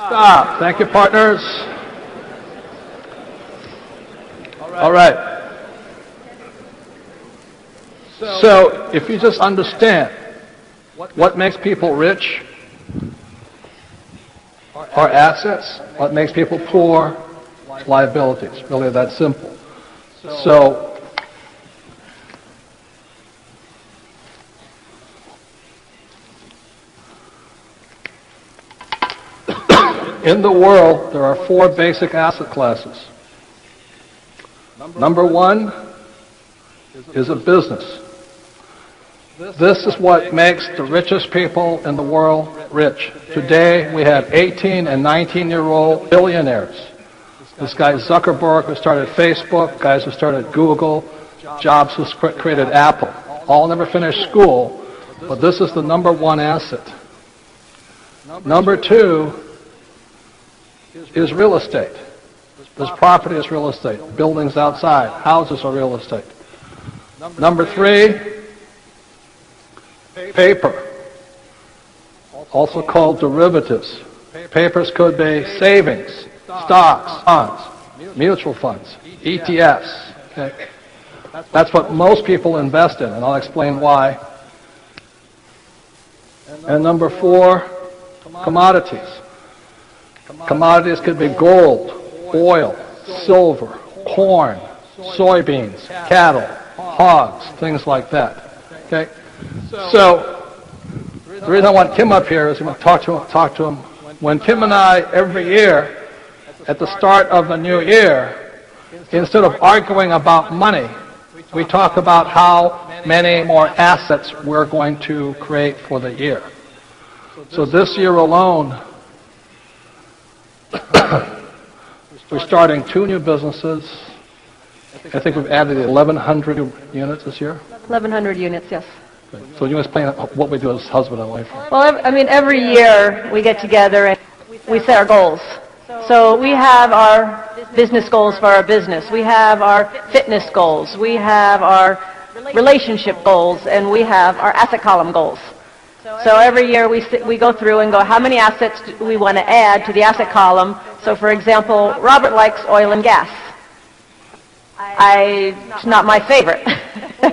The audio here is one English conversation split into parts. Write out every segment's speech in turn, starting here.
Stop. Thank you, partners. All right. So, if you just understand what makes people rich are assets, what makes people poor, liabilities. Really that simple. So, in the world, there are 4 basic asset classes. Number 1 is a business. This is what makes the richest people in the world rich. Today, we have 18 and 19-year-old billionaires. This guy Zuckerberg, who started Facebook, guys who started Google, Jobs, who created Apple. All never finished school, but this is the number 1 asset. Number 2 is real estate. This property is real estate. Buildings outside, houses are real estate. Number 3, paper, also called derivatives. Papers could be savings, stocks, bonds, mutual funds, ETFs. Okay? That's what most people invest in, and I'll explain why. And number 4, commodities. Commodities could be gold, oil, silver, corn, soybeans, cattle, hogs, things like that. Okay? So, the reason I want Kim up here is we want to talk to him. When Kim and I, every year, at the start of the new year, instead of arguing about money, we talk about how many more assets we're going to create for the year. So this year alone, we're starting 2 new businesses. I think we've added 1,100 units this year. 1,100 units, yes. So you explain what we do as husband and wife. Well, I mean, every year we get together and we set our goals. So we have our business goals for our business. We have our fitness goals. We have our relationship goals, and we have our asset column goals. So every year we go through and go, how many assets do we want to add to the asset column? So, for example, Robert likes oil and gas. It's not my favorite.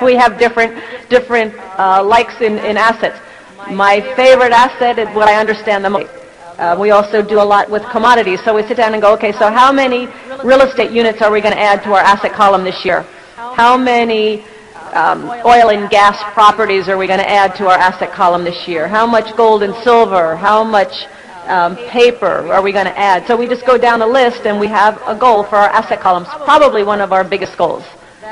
We have different likes in assets. My favorite asset is what I understand the most. We also do a lot with commodities. So we sit down and go, okay, so how many real estate units are we going to add to our asset column this year? How many oil and gas properties are we going to add to our asset column this year? How much gold and silver? How much paper are we going to add? So we just go down a list and we have a goal for our asset columns, probably one of our biggest goals.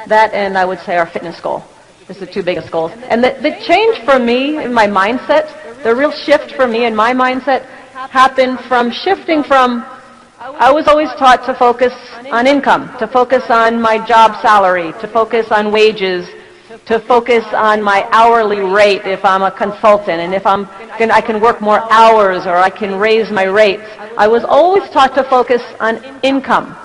That and I would say our fitness goal is the 2 biggest goals. And the change for me in my mindset, the real shift for me in my mindset happened from shifting from, I was always taught to focus on income, to focus on my job salary, to focus on wages, to focus on my hourly rate if I'm a consultant, and if I can work more hours or I can raise my rates. I was always taught to focus on income.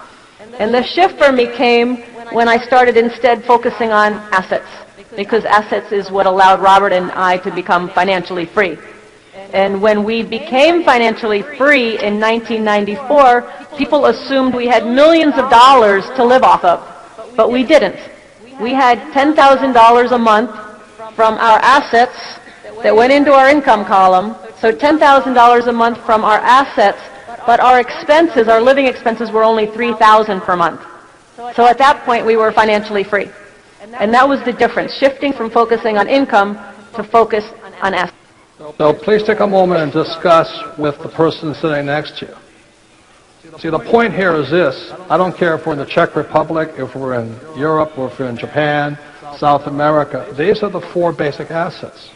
And the shift for me came when I started instead focusing on assets, because assets is what allowed Robert and I to become financially free. And when we became financially free in 1994, people assumed we had millions of dollars to live off of, but we didn't. We had $10,000 a month from our assets that went into our income column, so $10,000 a month from our assets, but our expenses, our living expenses, were only $3,000 per month. So at that point, we were financially free. And that was the difference, shifting from focusing on income to focus on assets. So please take a moment and discuss with the person sitting next to you. See, the point here is this. I don't care if we're in the Czech Republic, if we're in Europe, or if we're in Japan, South America. These are the 4 basic assets.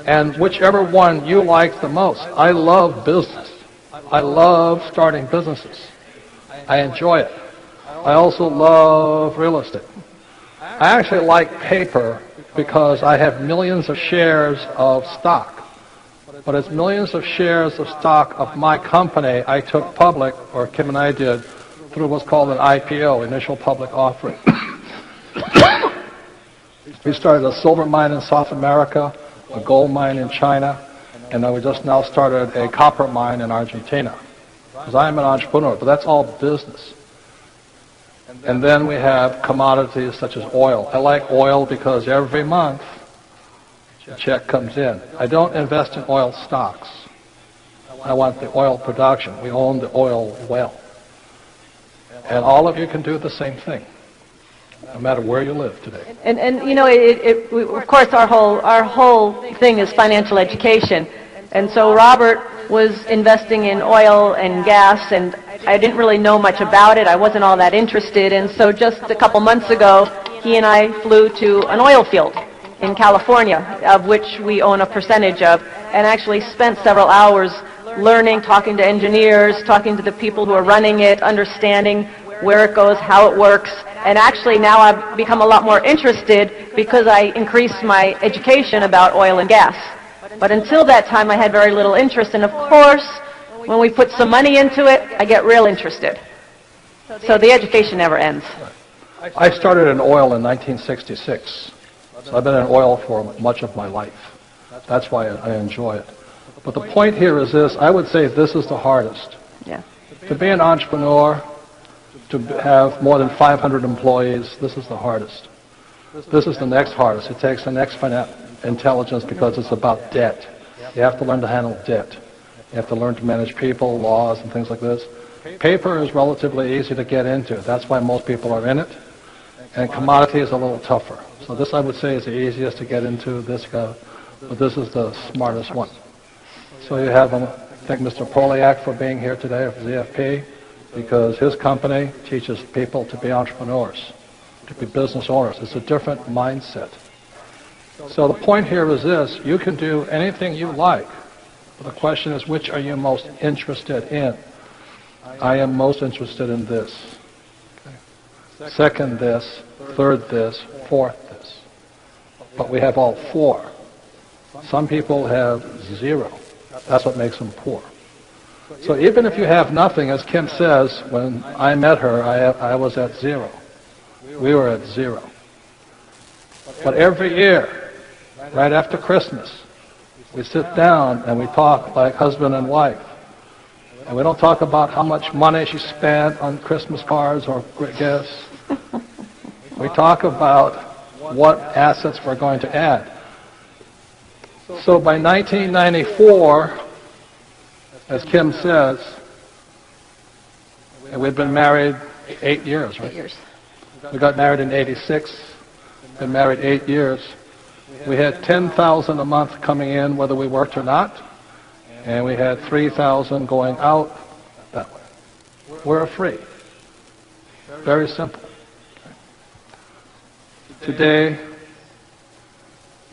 And whichever one you like the most. I love business. I love starting businesses. I enjoy it. I also love real estate. I actually like paper because I have millions of shares of stock. But it's millions of shares of stock of my company I took public, or Kim and I did, through what's called an IPO, initial public offering. We started a silver mine in South America, a gold mine in China, And then we just now started a copper mine in Argentina. Because I am an entrepreneur, but that's all business. And then we have commodities such as oil. I like oil because every month a check comes in. I don't invest in oil stocks. I want the oil production. We own the oil well. And all of you can do the same thing, no matter where you live today. And you know, of course, our whole thing is financial education. And so Robert was investing in oil and gas, and I didn't really know much about it. I wasn't all that interested. And so just a couple months ago, he and I flew to an oil field in California, of which we own a percentage of, and actually spent several hours learning, talking to engineers, talking to the people who are running it, understanding where it goes, how it works. And actually now I've become a lot more interested because I increased my education about oil and gas. But until that time I had very little interest, and of course when we put some money into it, I get real interested. So the education never ends. I started in oil in 1966. So I've been in oil for much of my life. That's why I enjoy it. But the point here is this: I would say this is the hardest. Yeah. To be an entrepreneur, to have more than 500 employees, this is the hardest. This is the next hardest. It takes the next intelligence because it's about debt. You have to learn to handle debt. You have to learn to manage people, laws, and things like this. Paper is relatively easy to get into. That's why most people are in it. And commodity is a little tougher. So this, I would say, is the easiest to get into. But this is the smartest one. So you have, thank Mr. Poliak for being here today, of ZFP, because his company teaches people to be entrepreneurs, to be business owners. It's a different mindset. So the point here is this: you can do anything you like. But the question is, which are you most interested in? I am most interested in this. Okay. Second this, third this, fourth this. But we have all four. Some people have zero. That's what makes them poor. So even if you have nothing, as Kim says, when I met her, I was at zero. We were at zero. But every year, right after Christmas, we sit down and we talk like husband and wife. And we don't talk about how much money she spent on Christmas cards or gifts. We talk about what assets we're going to add. So by 1994, as Kim says, and we've been married 8 years, right? 8 years. We got married in 86, been married 8 years. We had $10,000 a month coming in whether we worked or not, and we had $3,000 going out that way. We're free. Very simple. Today,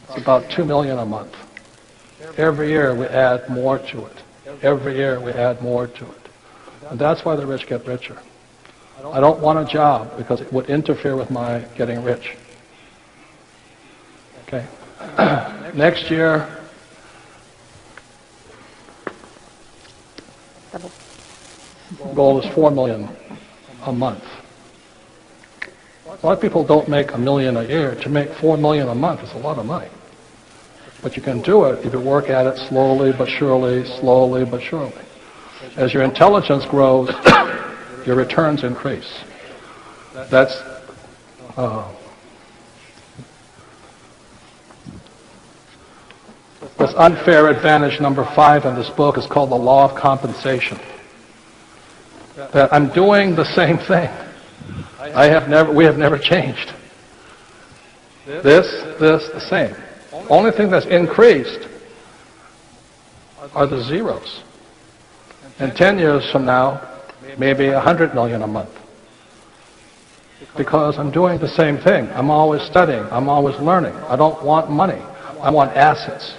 it's about $2 million a month. Every year we add more to it. Every year we add more to it. And that's why the rich get richer. I don't want a job because it would interfere with my getting rich. Okay. Next year, goal is $4 million a month. A lot of people don't make $1 million a year. To make $4 million a month is a lot of money. But you can do it if you work at it slowly but surely, slowly but surely. As your intelligence grows, your returns increase. That's this unfair advantage number 5 in this book is called the law of compensation. That I'm doing the same thing. We have never changed. This, the same. Only thing that's increased are the zeros. And 10 years from now, maybe $100 million a month. Because I'm doing the same thing. I'm always studying. I'm always learning. I don't want money. I want assets.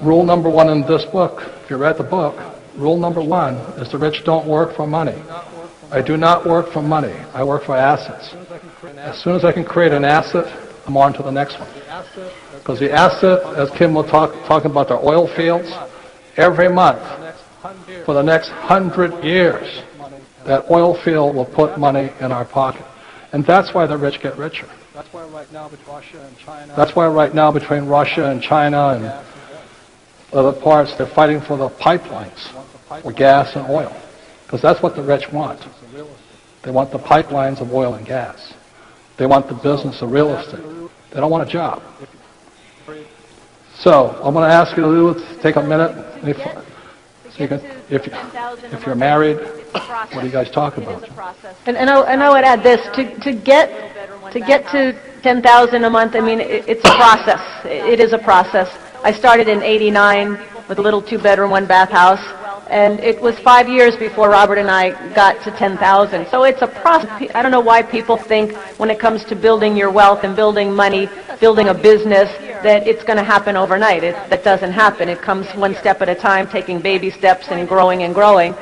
Rule number 1 in this book, if you read the book, rule number 1 is the rich don't work for money. I do not work for money. I work for assets. As soon as I can create an asset, I'm on to the next one. Because the asset, as Kim will talk about the oil fields, every month for the next 100 years, that oil field will put money in our pocket. And that's why the rich get richer. That's why right now between Russia and China and Other parts, they're fighting for the pipelines, for gas and oil, because that's what the rich want. They want the pipelines of oil and gas. They want the business of real estate. They don't want a job. So I'm going to ask you to take a minute. If you're married, what do you guys talk about? And I would add this, to get to 10,000 a month, I mean, it's a process. It is a process. I started in '89 with a little 2-bedroom, 1-bath house, and it was 5 years before Robert and I got to 10,000. So it's a process. I don't know why people think when it comes to building your wealth and building money, building a business, that it's going to happen overnight. That doesn't happen. It comes one step at a time, taking baby steps and growing and growing.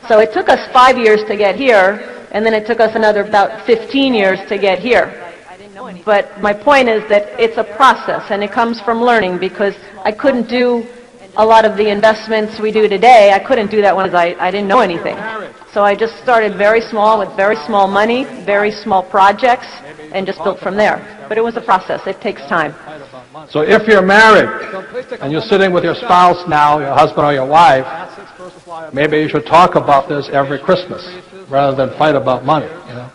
So it took us 5 years to get here, and then it took us another about 15 years to get here. But my point is that it's a process, and it comes from learning, because I couldn't do a lot of the investments we do today. I couldn't do that when I didn't know anything. So I just started very small with very small money, very small projects, and just built from there. But it was a process. It takes time. So if you're married and you're sitting with your spouse now, your husband or your wife, maybe you should talk about this every Christmas rather than fight about money, you know.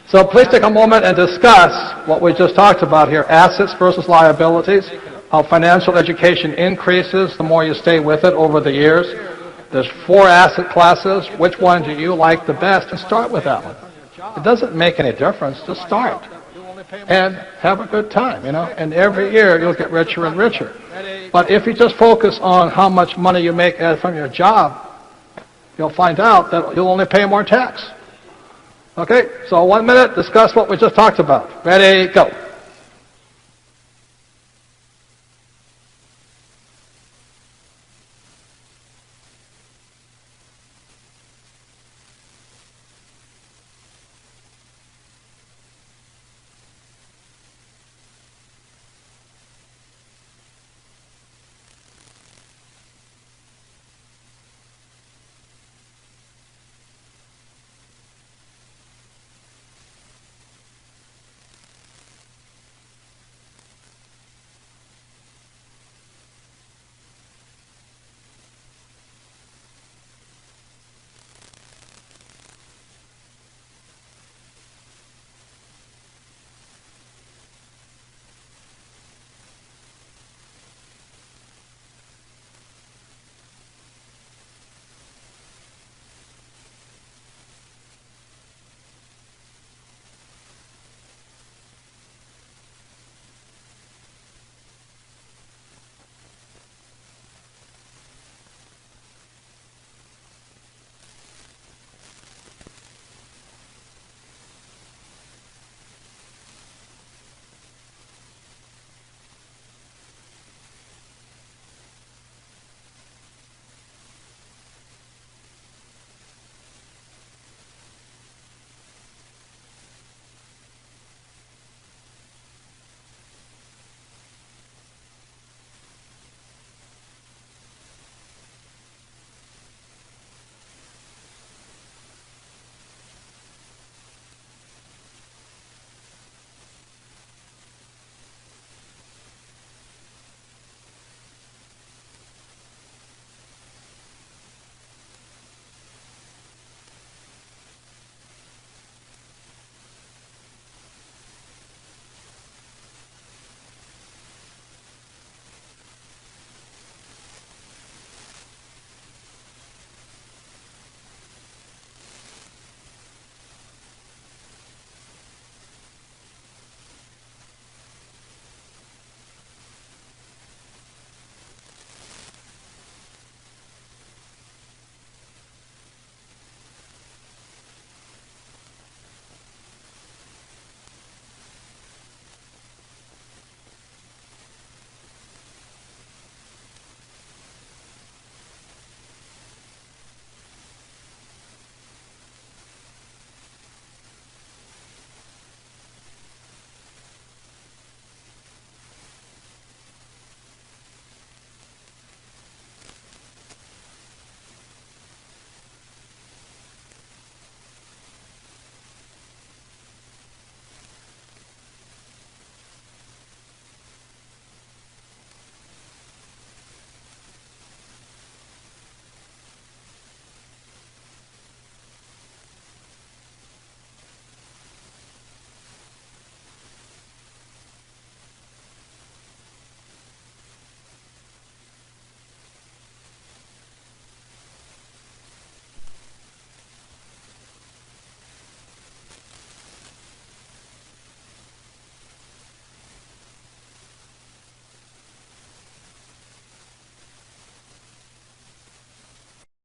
So please take a moment and discuss what we just talked about here, assets versus liabilities, how financial education increases the more you stay with it over the years. There's 4 asset classes. Which one do you like the best? And start with that one. It doesn't make any difference. Just start. And have a good time, you know. And every year you'll get richer and richer. But if you just focus on how much money you make from your job, you'll find out that you'll only pay more tax. Okay, so 1 minute, discuss what we just talked about. Ready, go.